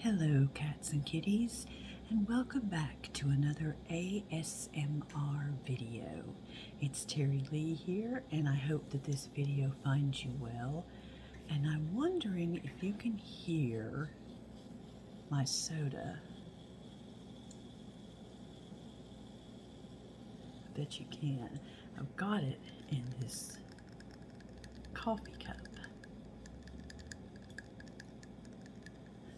Hello, cats and kitties, and welcome back to another ASMR video. It's Terry Lee here, and I hope that this video finds you well. And I'm wondering if you can hear my soda. I bet you can. I've got it in this coffee cup,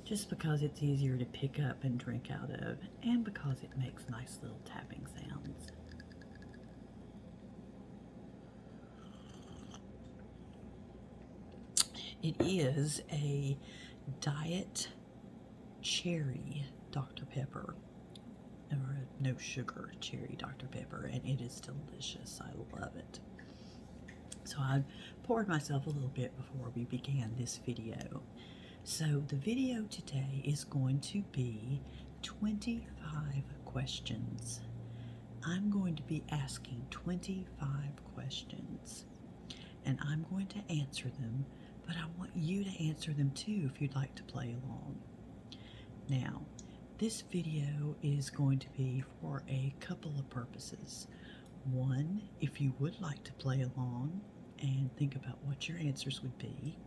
just because it's easier to pick up and drink out of, and because it makes nice little tapping sounds. It is a diet cherry Dr. Pepper, or a no sugar cherry Dr. Pepper, and it is delicious. I love it. So I poured myself a little bit before we began this video. So the video today is going to be 25 questions. I'm going to be asking 25 questions, and I'm going to answer them, but I want you to answer them too if you'd like to play along. Now, this video is going to be for a couple of purposes. One, if you would like to play along and think about what your answers would be.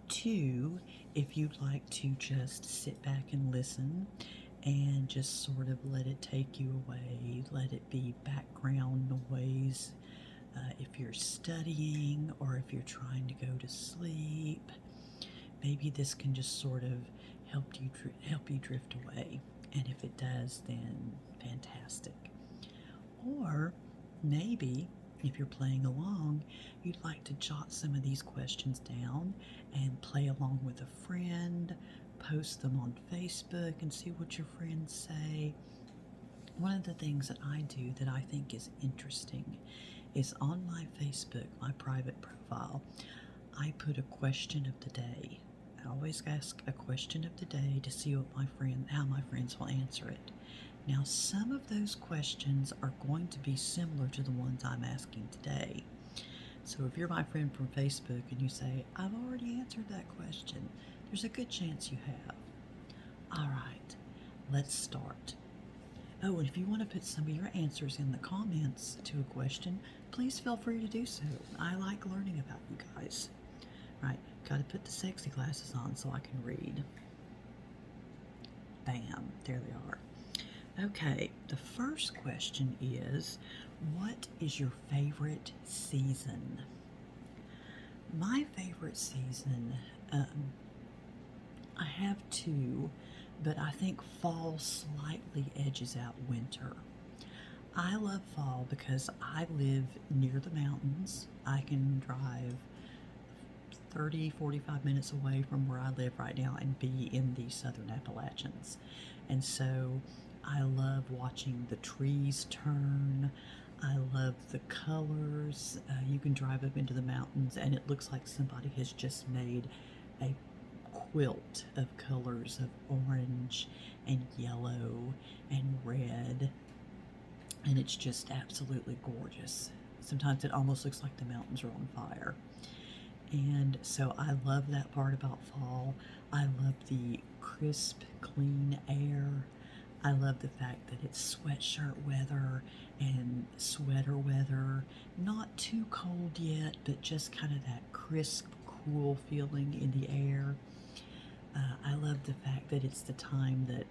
Two, if you'd like to just sit back and listen and just sort of let it take you away, let it be background noise. If you're studying or if you're trying to go to sleep, maybe this can just sort of help you drift away. And if it does, then fantastic. Or maybe if you're playing along, you'd like to jot some of these questions down and play along with a friend, post them on Facebook and see what your friends say. One of the things that I do that I think is interesting is on my Facebook, my private profile, I put a question of the day. I always ask a question of the day to see what how my friends will answer it. Now, some of those questions are going to be similar to the ones I'm asking today. So if you're my friend from Facebook and you say, I've already answered that question, there's a good chance you have. All right, let's start. Oh, and if you want to put some of your answers in the comments to a question, please feel free to do so. I like learning about you guys. Right, got to put the sexy glasses on so I can read. Bam, there they are. Okay, the first question is, what is your favorite season? My favorite season, I have two, but I think fall slightly edges out winter. I love fall because I live near the mountains. I can drive 30-45 minutes away from where I live right now and be in the southern Appalachians. And so I love watching the trees turn. I love the colors. You can drive up into the mountains and it looks like somebody has just made a quilt of colors of orange and yellow and red, and it's just absolutely gorgeous. Sometimes it almost looks like the mountains are on fire. And so I love that part about fall. I love the crisp, clean air. I love the fact that it's sweatshirt weather and sweater weather. Not too cold yet, but just kind of that crisp, cool feeling in the air. I love the fact that it's the time that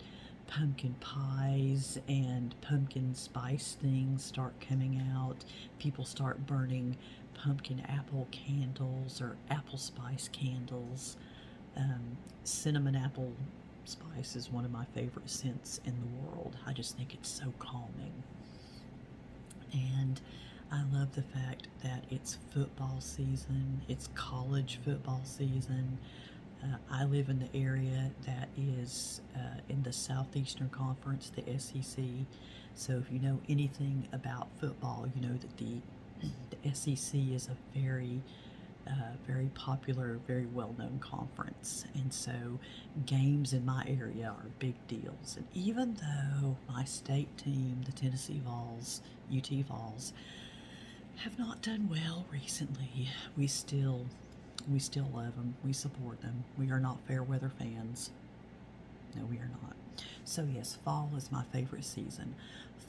pumpkin pies and pumpkin spice things start coming out. People start burning pumpkin apple candles or apple spice candles. Cinnamon apple spice is one of my favorite scents in the world. I just think it's so calming. And I love the fact that it's football season. It's college football season. I live in the area that is in the Southeastern Conference, the SEC. So if you know anything about football, you know that the SEC is a very popular, very well-known conference. And so games in my area are big deals. And even though my state team, the Tennessee Vols, UT Vols, have not done well recently, we still love them. We support them. We are not fair weather fans. No, we are not. So yes, fall is my favorite season,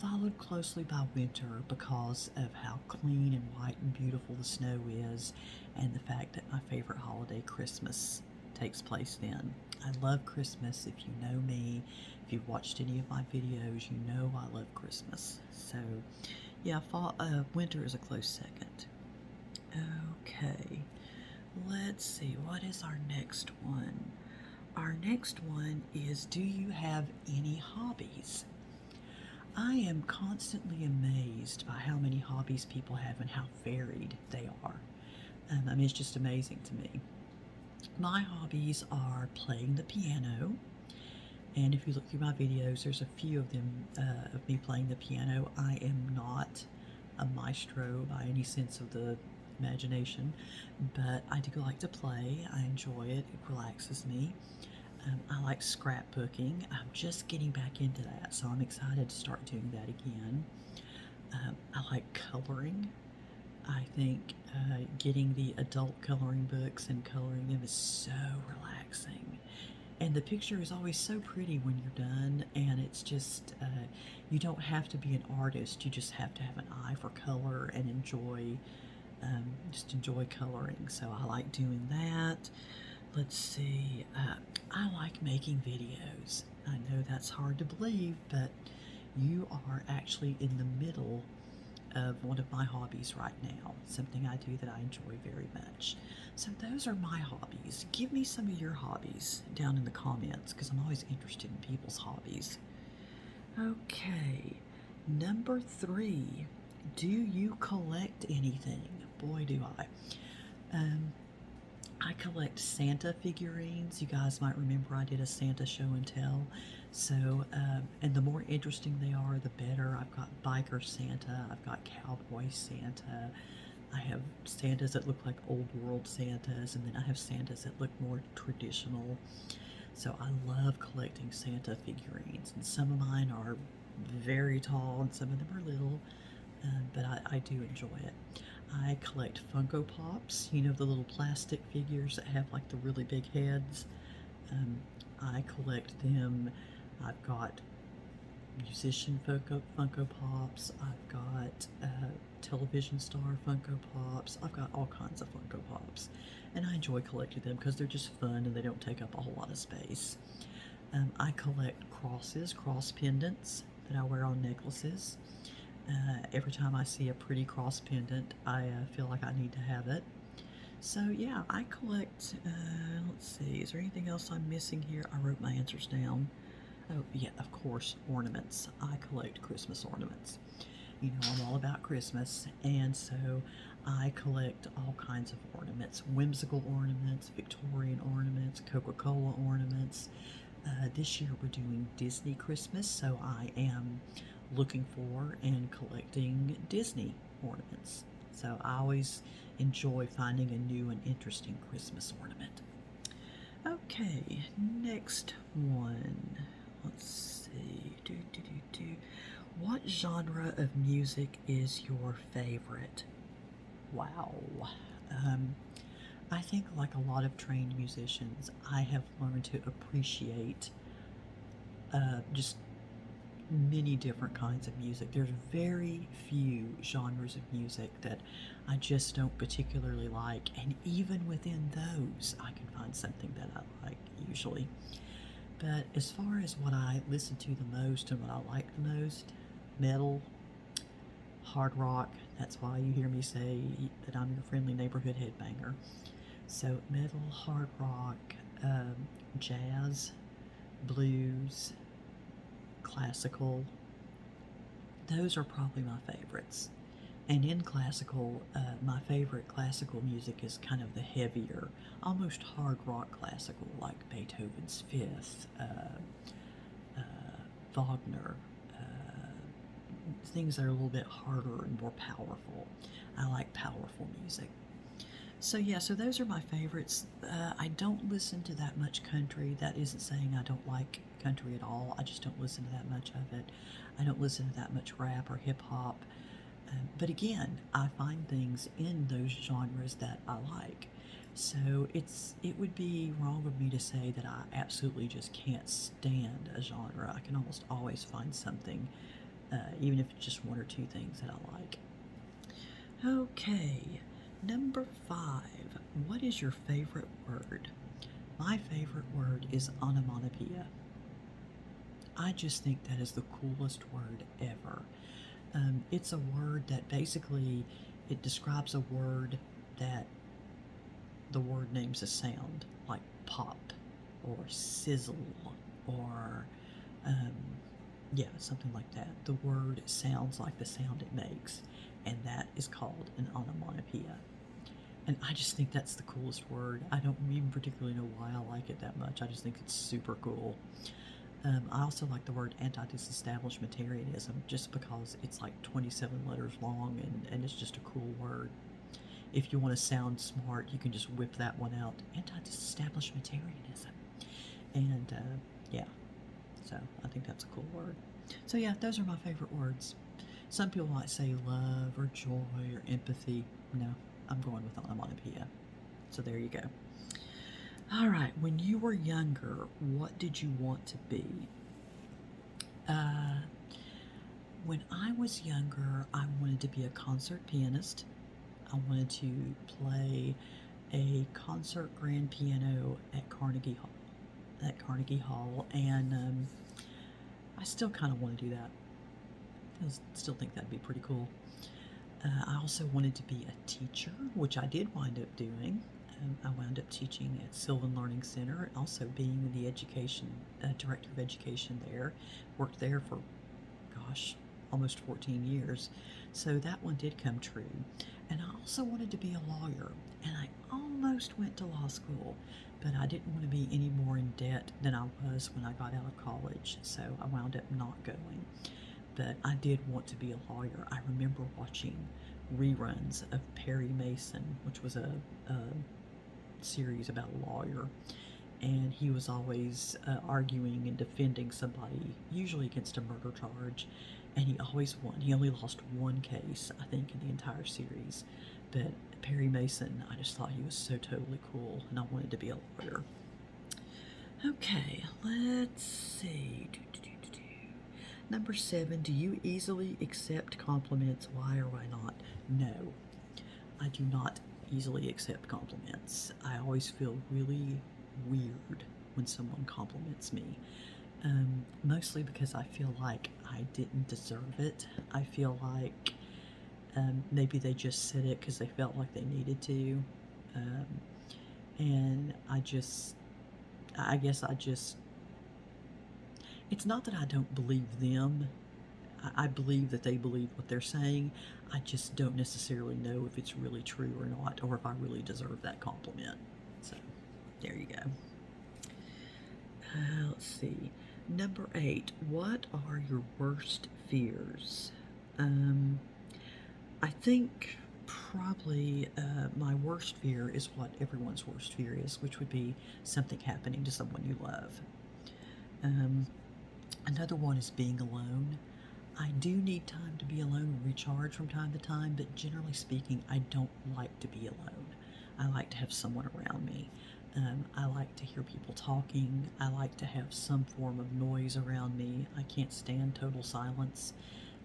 followed closely by winter because of how clean and white and beautiful the snow is, and the fact that my favorite holiday, Christmas, takes place then. I love Christmas. If you know me, if you've watched any of my videos, you know I love Christmas. So yeah, winter is a close second. Okay, let's see, what is our next one? Our next one is, do you have any hobbies? I am constantly amazed by how many hobbies people have and how varied they are. I mean, it's just amazing to me. My hobbies are playing the piano, and if you look through my videos, there's a few of them of me playing the piano. I am not a maestro by any sense of the imagination, but I do like to play. I enjoy it. It relaxes me. I like scrapbooking. I'm just getting back into that, so I'm excited to start doing that again. I like coloring. I think getting the adult coloring books and coloring them is so relaxing. And the picture is always so pretty when you're done, and it's just, you don't have to be an artist, you just have to have an eye for color and just enjoy coloring. So I like doing that. Let's see, I like making videos. I know that's hard to believe, but you are actually in the middle of one of my hobbies right now, something I do that I enjoy very much. So those are my hobbies. Give me some of your hobbies down in the comments, because I'm always interested in people's hobbies. Okay, number 3, do you collect anything? Boy, do I. I collect Santa figurines. You guys might remember I did a Santa show and tell. So, and the more interesting they are, the better. I've got biker Santa, I've got cowboy Santa, I have Santas that look like old world Santas, and then I have Santas that look more traditional. So I love collecting Santa figurines, and some of mine are very tall and some of them are little, but I do enjoy it. I collect Funko Pops, you know, the little plastic figures that have like the really big heads. I collect them. I've got musician Funko Pops. I've got television star Funko Pops. I've got all kinds of Funko Pops. And I enjoy collecting them because they're just fun and they don't take up a whole lot of space. I collect crosses, cross pendants that I wear on necklaces. Every time I see a pretty cross pendant, I feel like I need to have it. So yeah, I collect, let's see, is there anything else I'm missing here? I wrote my answers down. Oh yeah, of course, ornaments. I collect Christmas ornaments. You know, I'm all about Christmas, and so I collect all kinds of ornaments. Whimsical ornaments, Victorian ornaments, Coca-Cola ornaments. This year we're doing Disney Christmas, so I am looking for and collecting Disney ornaments. So I always enjoy finding a new and interesting Christmas ornament. Okay, next one. Let's see. What genre of music is your favorite? Wow. I think, like a lot of trained musicians, I have learned to appreciate just many different kinds of music. There's very few genres of music that I just don't particularly like, and even within those, I can find something that I like usually. But as far as what I listen to the most and what I like the most, metal, hard rock. That's why you hear me say that I'm your friendly neighborhood headbanger. So metal, hard rock, jazz, blues, classical, those are probably my favorites. And in classical, my favorite classical music is kind of the heavier, almost hard rock classical, like Beethoven's Fifth, Wagner, things that are a little bit harder and more powerful. I like powerful music. So yeah, so those are my favorites. I don't listen to that much country. That isn't saying I don't like country at all. I just don't listen to that much of it. I don't listen to that much rap or hip hop. But again, I find things in those genres that I like. So it would be wrong of me to say that I absolutely just can't stand a genre. I can almost always find something, even if it's just one or two things that I like. Okay, number 5. What is your favorite word? My favorite word is onomatopoeia. I just think that is the coolest word ever. It's a word that basically, it describes a word that the word names a sound, like pop or sizzle or yeah, something like that. The word sounds like the sound it makes, and that is called an onomatopoeia. And I just think that's the coolest word. I don't even particularly know why I like it that much. I just think it's super cool. I also like the word anti-disestablishmentarianism just because it's like 27 letters long, and it's just a cool word. If you want to sound smart, you can just whip that one out. Anti-disestablishmentarianism. And yeah, so I think that's a cool word. So yeah, those are my favorite words. Some people might say love or joy or empathy. No, I'm going with onomatopoeia. So there you go. All right, when you were younger, what did you want to be? When I was younger, I wanted to be a concert pianist. I wanted to play a concert grand piano at Carnegie Hall, and I still kind of want to do that. I still think that'd be pretty cool. I also wanted to be a teacher, which I did wind up doing. I wound up teaching at Sylvan Learning Center, also being the director of education there. Worked there for, gosh, almost 14 years. So that one did come true. And I also wanted to be a lawyer, and I almost went to law school, but I didn't want to be any more in debt than I was when I got out of college, so I wound up not going. But I did want to be a lawyer. I remember watching reruns of Perry Mason, which was a series about a lawyer, and he was always arguing and defending somebody, usually against a murder charge, and he always won. He only lost one case, I think, in the entire series. But Perry Mason, I just thought he was so totally cool, and I wanted to be a lawyer. Okay, let's see. Number 7, do you easily accept compliments? Why or why not? No, I do not easily accept compliments. I always feel really weird when someone compliments me. Mostly because I feel like I didn't deserve it. I feel like maybe they just said it because they felt like they needed to. And I guess it's not that I don't believe them. I believe that they believe what they're saying. I just don't necessarily know if it's really true or not, or if I really deserve that compliment. So, there you go. Let's see. Number 8. What are your worst fears? I think probably my worst fear is what everyone's worst fear is, which would be something happening to someone you love. Another one is being alone. I do need time to be alone and recharge from time to time, but generally speaking, I don't like to be alone. I like to have someone around me. I like to hear people talking. I like to have some form of noise around me. I can't stand total silence,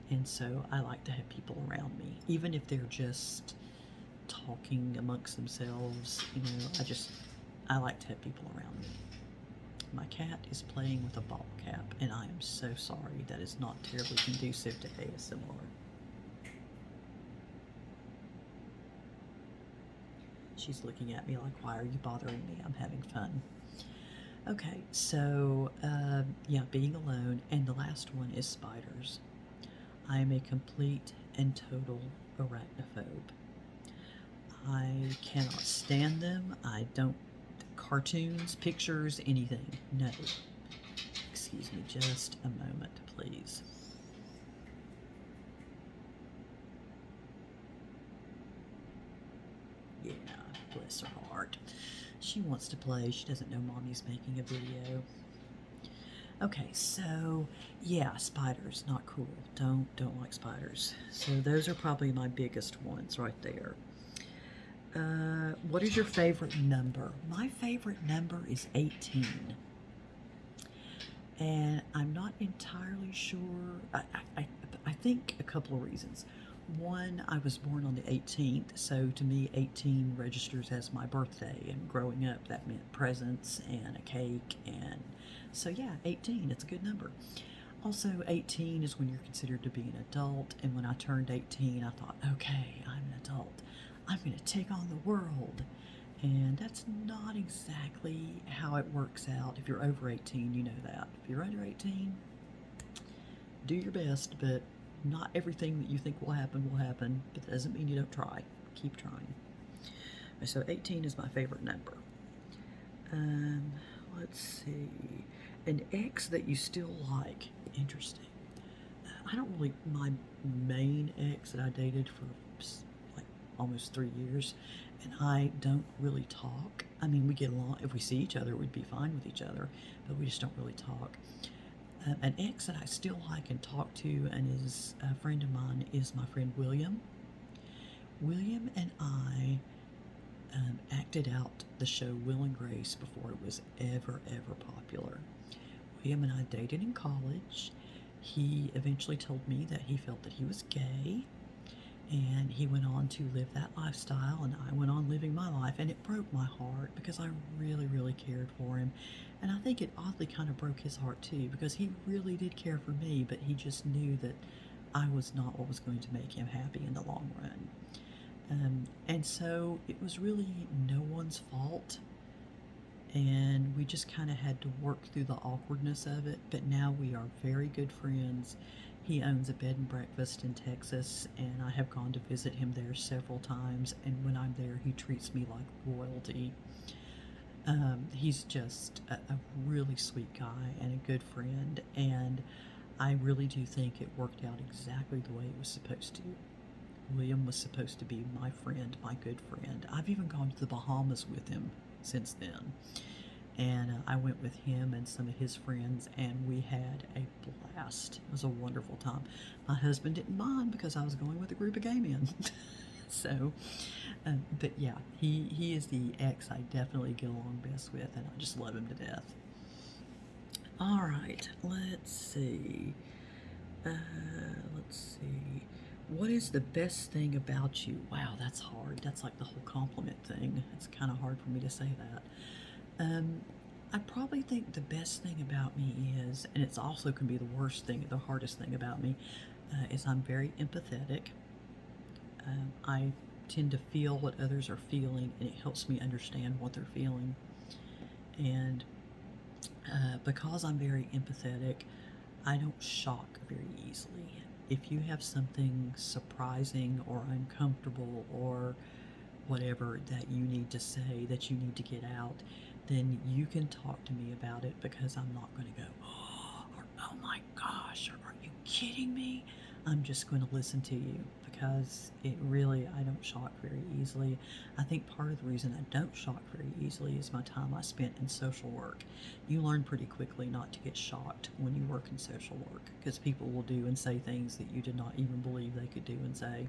and so I like to have people around me, even if they're just talking amongst themselves. I like to have people around me. My cat is playing with a bottle cap, and I am so sorry. That is not terribly conducive to ASMR. She's looking at me like, why are you bothering me? I'm having fun. Okay, so, yeah, being alone. And the last one is spiders. I am a complete and total arachnophobe. I cannot stand them. I don't cartoons, pictures, anything. No. Excuse me just a moment, please. Yeah, bless her heart. She wants to play. She doesn't know Mommy's making a video. Okay, so yeah, spiders, not cool. Don't like spiders. So those are probably my biggest ones right there. What is your favorite number? My favorite number is 18. And I'm not entirely sure. I think a couple of reasons. One, I was born on the 18th, so to me, 18 registers as my birthday. And growing up, that meant presents and a cake. And so, yeah, 18, it's a good number. Also, 18 is when you're considered to be an adult. And when I turned 18, I thought, okay, I'm an adult. I'm going to take on the world. And that's not exactly how it works out. If you're over 18, you know that. If you're under 18, do your best, but not everything that you think will happen, but that doesn't mean you don't try. Keep trying. So 18 is my favorite number. Let's see. An ex that you still like. Interesting. I don't really, my main ex that I dated for like almost 3 years, and I don't really talk. I mean, we get along. If we see each other, we'd be fine with each other, but we just don't really talk. An ex that I still like and talk to and is a friend of mine is my friend William. William and I acted out the show Will and Grace before it was ever popular. William and I dated in college. He eventually told me that he felt that he was gay, and he went on to live that lifestyle, and I went on living my life, and it broke my heart because I really cared for him. And I think it oddly kind of broke his heart too, because he really did care for me, but he just knew that I was not what was going to make him happy in the long run. And so it was really no one's fault, and we just kind of had to work through the awkwardness of it. But now we are very good friends. He owns a bed and breakfast in Texas, and I have gone to visit him there several times, and when I'm there, he treats me like royalty. He's just a really sweet guy and a good friend, and I really do think it worked out exactly the way it was supposed to. William was supposed to be my friend, my good friend. I've even gone to the Bahamas with him since then. And I went with him and some of his friends, and we had a blast. It was a wonderful time. My husband didn't mind because I was going with a group of gay men. So, but yeah, he is the ex I definitely get along best with, and I just love him to death. All right, let's see. What is the best thing about you? Wow, that's hard. That's like the whole compliment thing. It's kind of hard for me to say that. I probably think the best thing about me is, and it's also can be the worst thing, the hardest thing about me, is I'm very empathetic. I tend to feel what others are feeling, and it helps me understand what they're feeling. And because I'm very empathetic, I don't shock very easily. If you have something surprising or uncomfortable or whatever that you need to say, that you need to get out, then you can talk to me about it, because I'm not going to go, oh, or oh my gosh, or are you kidding me? I'm just going to listen to you, because I don't shock very easily. I think part of the reason I don't shock very easily is my time I spent in social work. You learn pretty quickly not to get shocked when you work in social work, because people will do and say things that you did not even believe they could do and say.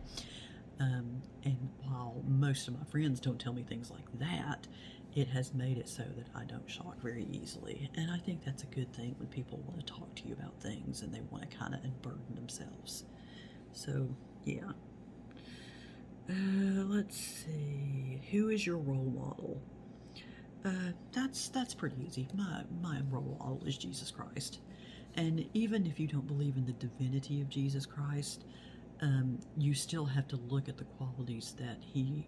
And while most of my friends don't tell me things like that, it has made it so that I don't shock very easily. And I think that's a good thing when people want to talk to you about things and they want to kind of unburden themselves. So, yeah. Let's see. Who is your role model? That's pretty easy. My role model is Jesus Christ. And even if you don't believe in the divinity of Jesus Christ, you still have to look at the qualities that he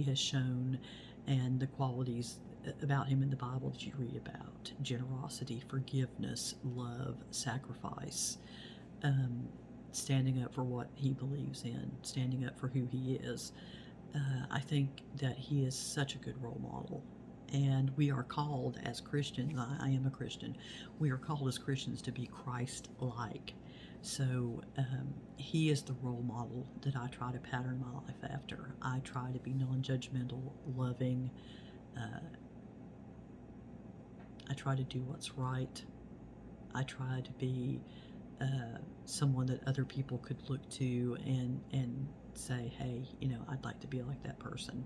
has shown, and the qualities about him in the Bible that you read about: generosity, forgiveness, love, sacrifice, standing up for what he believes in, standing up for who he is. I think that he is such a good role model. And we are called as Christians, I am a Christian, we are called as Christians to be Christ-like. So he is the role model that I try to pattern my life after. I try to be non-judgmental, loving. I try to do what's right. I try to be someone that other people could look to and say, hey, I'd like to be like that person.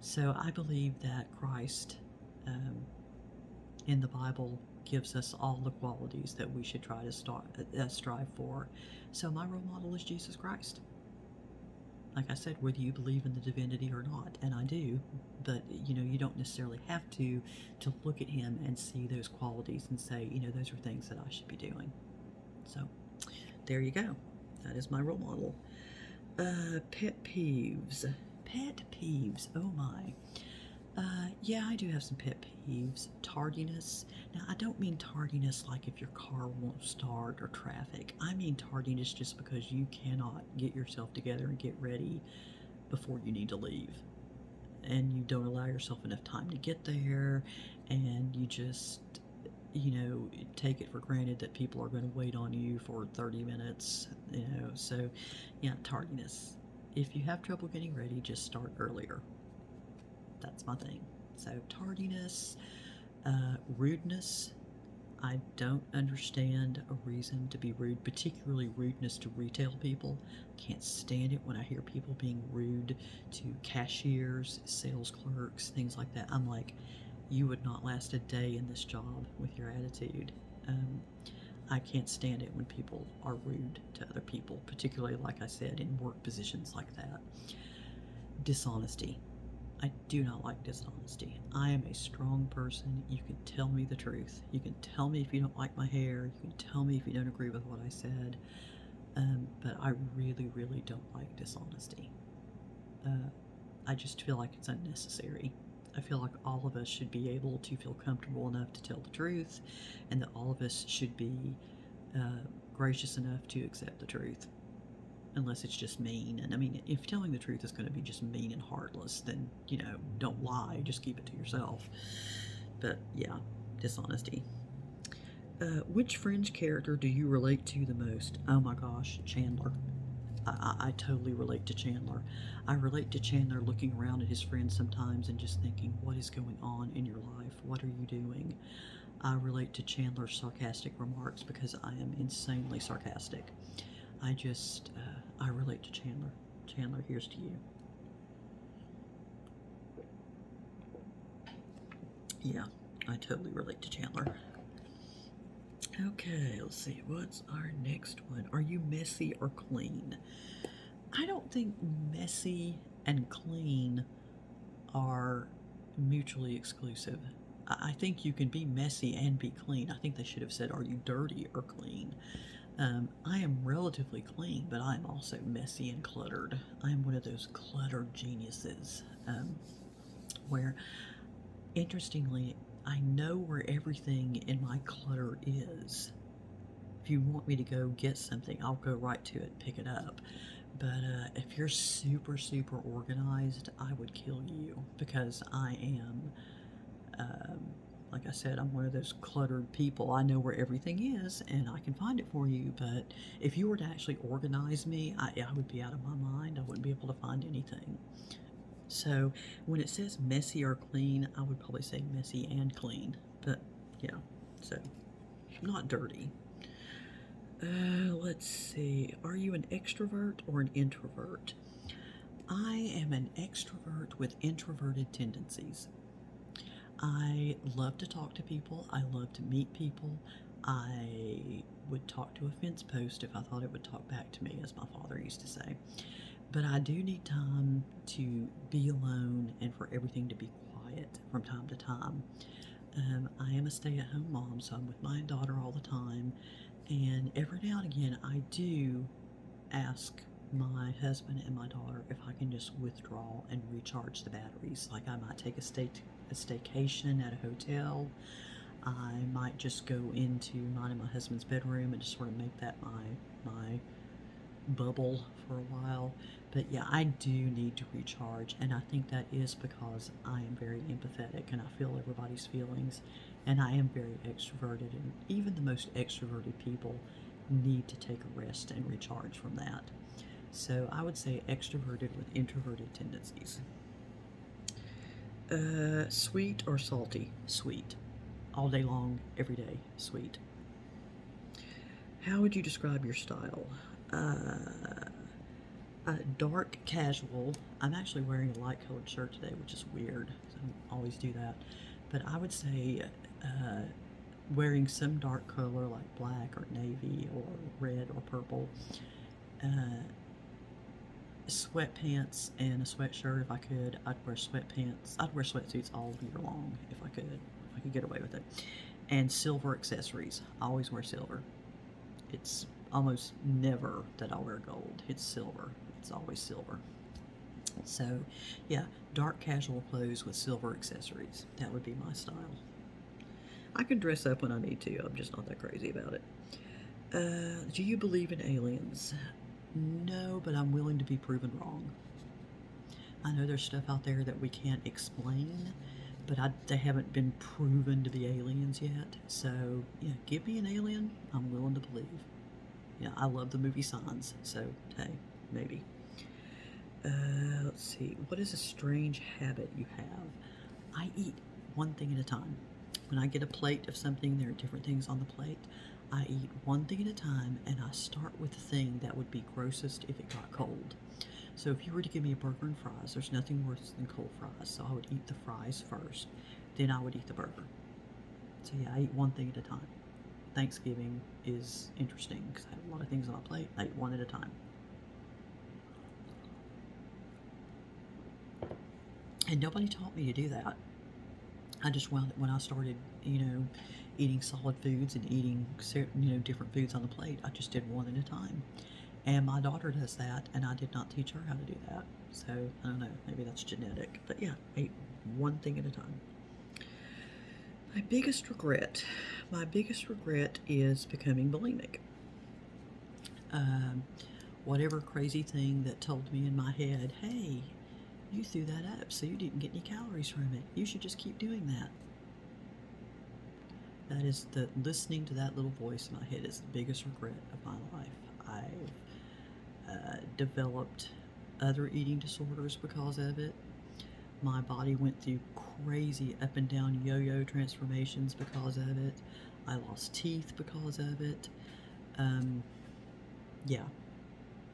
So I believe that Christ in the Bible gives us all the qualities that we should try to strive for. So my role model is Jesus Christ. Like I said, whether you believe in the divinity or not, and I do, but you don't necessarily have to look at him and see those qualities and say, those are things that I should be doing. So there you go. That is my role model. Pet peeves. Pet peeves. Oh my. Yeah, I do have some pet peeves. Tardiness. Now, I don't mean tardiness like if your car won't start or traffic. I mean tardiness just because you cannot get yourself together and get ready before you need to leave. And you don't allow yourself enough time to get there, and you just, take it for granted that people are going to wait on you for 30 minutes, So, yeah, tardiness. If you have trouble getting ready, just start earlier. That's my thing. So tardiness, rudeness. I don't understand a reason to be rude, particularly rudeness to retail people. Can't stand it when I hear people being rude to cashiers, sales clerks, things like that. I'm like, you would not last a day in this job with your attitude. I can't stand it when people are rude to other people, particularly, like I said, in work positions like that. Dishonesty. I do not like dishonesty. I am a strong person. You can tell me the truth. You can tell me if you don't like my hair. You can tell me if you don't agree with what I said. But I really, really don't like dishonesty. I just feel like it's unnecessary. I feel like all of us should be able to feel comfortable enough to tell the truth, and that all of us should be gracious enough to accept the truth. Unless it's just mean. And I mean, if telling the truth is going to be just mean and heartless, then, don't lie, just keep it to yourself. But yeah, dishonesty. Which Fringe character do you relate to the most? Oh my gosh, Chandler. I totally relate to Chandler. I relate to Chandler looking around at his friends sometimes and just thinking, what is going on in your life? What are you doing? I relate to Chandler's sarcastic remarks because I am insanely sarcastic. I relate to Chandler. Chandler, here's to you. Yeah, I totally relate to Chandler. Okay, let's see. What's our next one? Are you messy or clean? I don't think messy and clean are mutually exclusive. I think you can be messy and be clean. I think they should have said, are you dirty or clean? I am relatively clean, but I'm also messy and cluttered. I'm one of those cluttered geniuses, where, interestingly, I know where everything in my clutter is. If you want me to go get something, I'll go right to it, pick it up. But if you're super, super organized, I would kill you, because I am, like I said, I'm one of those cluttered people. I know where everything is, and I can find it for you, but if you were to actually organize me, I would be out of my mind. I wouldn't be able to find anything. So when it says messy or clean, I would probably say messy and clean. But, yeah, so not dirty. Let's see. Are you an extrovert or an introvert? I am an extrovert with introverted tendencies. I love to talk to people. I love to meet people. I would talk to a fence post if I thought it would talk back to me, as my father used to say. But I do need time to be alone and for everything to be quiet from time to time. I am a stay-at-home mom, so I'm with my daughter all the time. And every now and again, I do ask my husband and my daughter if I can just withdraw and recharge the batteries. Like, I might take a staycation at a hotel. I might just go into mine and my husband's bedroom and just sort of make that my bubble for a while. But yeah, I do need to recharge, and I think that is because I am very empathetic and I feel everybody's feelings, and I am very extroverted, and even the most extroverted people need to take a rest and recharge from that. So I would say extroverted with introverted tendencies. Sweet or salty? Sweet. All day long, every day, sweet. How would you describe your style? Dark casual. I'm actually wearing a light colored shirt today, which is weird. I don't always do that. But I would say wearing some dark color like black or navy or red or purple. Sweatpants and a sweatshirt if I could. I'd wear sweatpants. I'd wear sweatsuits all year long if I could. If I could get away with it. And silver accessories. I always wear silver. It's almost never that I'll wear gold. It's silver. It's always silver. So, yeah, dark casual clothes with silver accessories. That would be my style. I can dress up when I need to. I'm just not that crazy about it. Do you believe in aliens? No, but I'm willing to be proven wrong. I know there's stuff out there that we can't explain, but they haven't been proven to be aliens yet. So, yeah, give me an alien. I'm willing to believe. Yeah, I love the movie Signs, so, hey, maybe. Let's see. What is a strange habit you have? I eat one thing at a time. When I get a plate of something, there are different things on the plate. I eat one thing at a time, and I start with the thing that would be grossest if it got cold. So if you were to give me a burger and fries, there's nothing worse than cold fries. So I would eat the fries first, then I would eat the burger. So yeah, I eat one thing at a time. Thanksgiving is interesting because I have a lot of things on my plate. I eat one at a time. And nobody taught me to do that. I just wound up when I started, eating solid foods and eating, different foods on the plate. I just did one at a time. And my daughter does that, and I did not teach her how to do that. So, I don't know, maybe that's genetic. But yeah, I eat one thing at a time. My biggest regret is becoming bulimic. Whatever crazy thing that told me in my head, hey, you threw that up, so you didn't get any calories from it. You should just keep doing that. That is listening to that little voice in my head is the biggest regret of my life. I've developed other eating disorders because of it. My body went through crazy up and down yo-yo transformations because of it. I lost teeth because of it. Yeah.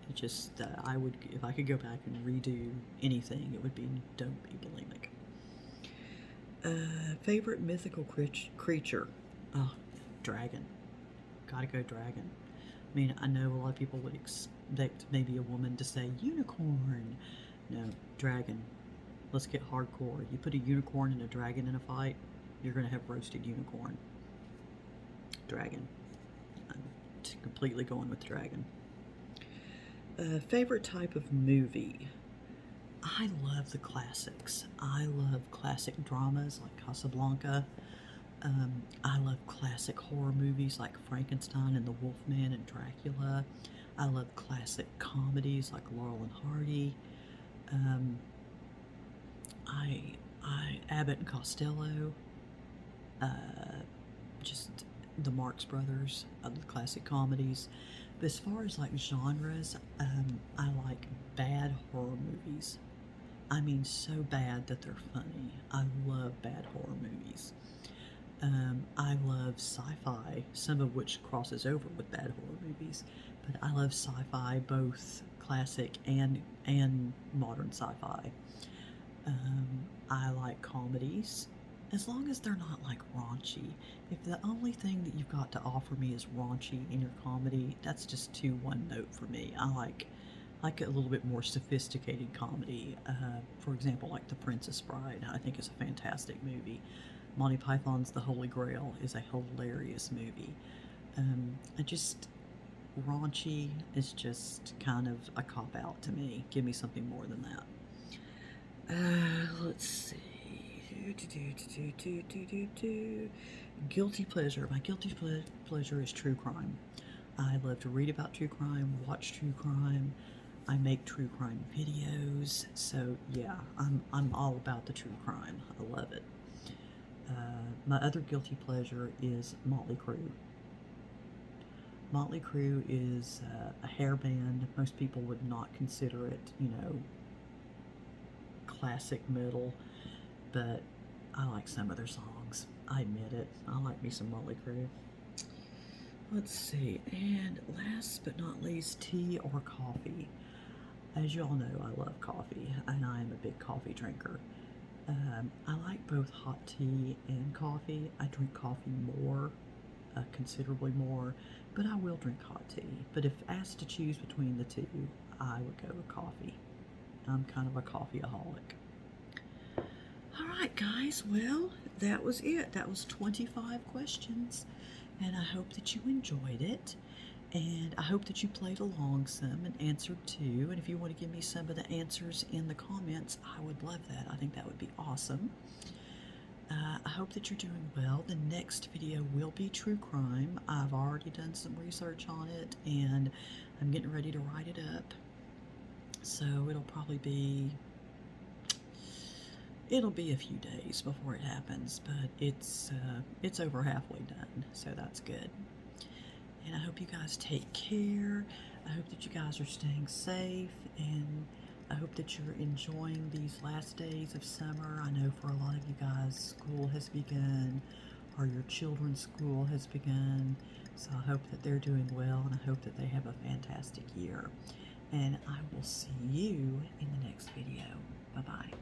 It just, if I could go back and redo anything, it would be don't be bulimic. Favorite mythical creature? Oh, dragon. Gotta go dragon. I mean, I know a lot of people would expect maybe a woman to say unicorn. No, dragon. Let's get hardcore. You put a unicorn and a dragon in a fight, you're going to have roasted unicorn. Dragon. I'm completely going with dragon. Favorite type of movie? I love the classics. I love classic dramas like Casablanca. I love classic horror movies like Frankenstein and the Wolfman and Dracula. I love classic comedies like Laurel and Hardy. Abbott and Costello. Just the Marx Brothers, the classic comedies. But as far as like genres, I like bad horror movies. I mean, so bad that they're funny. I love bad horror movies. I love sci-fi, some of which crosses over with bad horror movies. But I love sci-fi, both classic and modern sci-fi. I like comedies, as long as they're not like raunchy. If the only thing that you've got to offer me is raunchy in your comedy, that's just too one note for me. I like a little bit more sophisticated comedy. For example, like The Princess Bride, I think is a fantastic movie. Monty Python's The Holy Grail is a hilarious movie. Raunchy is just kind of a cop-out to me. Give me something more than that. Let's see. Guilty pleasure. My guilty pleasure is true crime. I love to read about true crime, watch true crime. I make true crime videos. So yeah, I'm all about the true crime. I love it. My other guilty pleasure is Motley Crue. Motley Crue is a hair band. Most people would not consider it, classic metal, but I like some of their songs. I admit it. I like me some Motley Crue. Let's see, and last but not least, tea or coffee. As you all know, I love coffee, and I am a big coffee drinker. I like both hot tea and coffee. I drink coffee more, considerably more, but I will drink hot tea. But if asked to choose between the two, I would go with coffee. I'm kind of a coffeeaholic. All right, guys, well, that was it. That was 25 questions, and I hope that you enjoyed it. And I hope that you played along some and answered too. And if you want to give me some of the answers in the comments, I would love that. I think that would be awesome. I hope that you're doing well. The next video will be true crime. I've already done some research on it, and I'm getting ready to write it up. So it'll probably be a few days before it happens, but it's over halfway done, so that's good. And I hope you guys take care. I hope that you guys are staying safe, and I hope that you're enjoying these last days of summer. I know for a lot of you guys, school has begun, or your children's school has begun. So I hope that they're doing well, and I hope that they have a fantastic year. And I will see you in the next video. Bye-bye.